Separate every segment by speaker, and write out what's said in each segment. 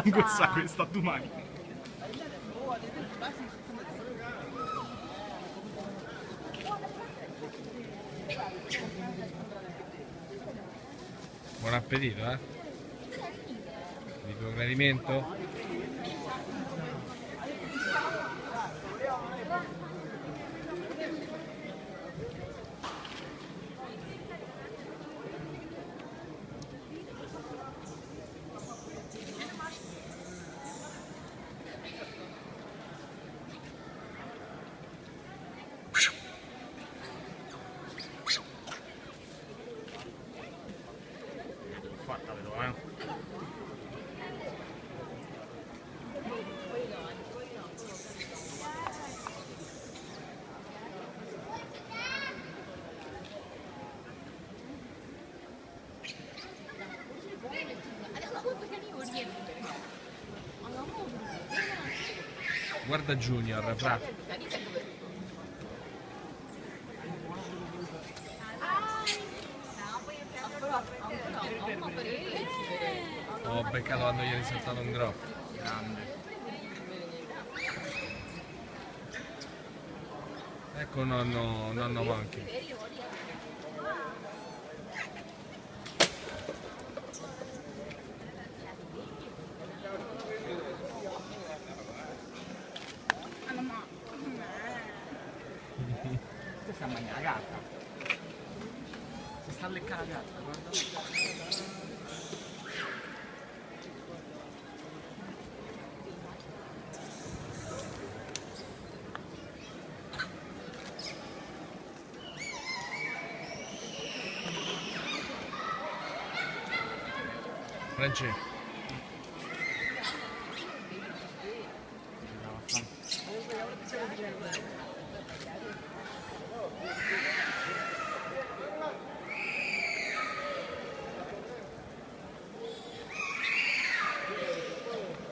Speaker 1: Angozza questa domani.
Speaker 2: Buon appetito, eh? Di tuo gradimento?
Speaker 1: Fatta vedo,
Speaker 2: Guarda Junior, fra. Ho beccato quando gli è risaltato un drop.
Speaker 1: grande.
Speaker 2: Ecco nonno Monkey.
Speaker 1: Questa sta a mangiare la gatta. Si sta a leccare la gatta, guarda.
Speaker 2: Franci.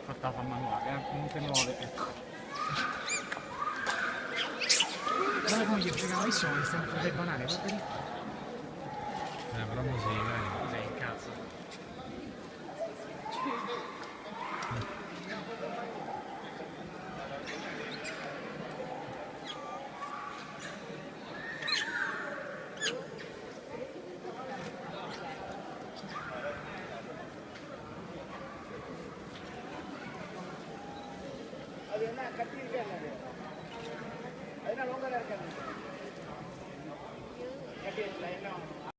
Speaker 1: Fatta fa manuale, comunque nuove, ecco. Guarda come gli giocava i soldi, stiamo facendo il banale, guarda lì.
Speaker 2: Però così, dai.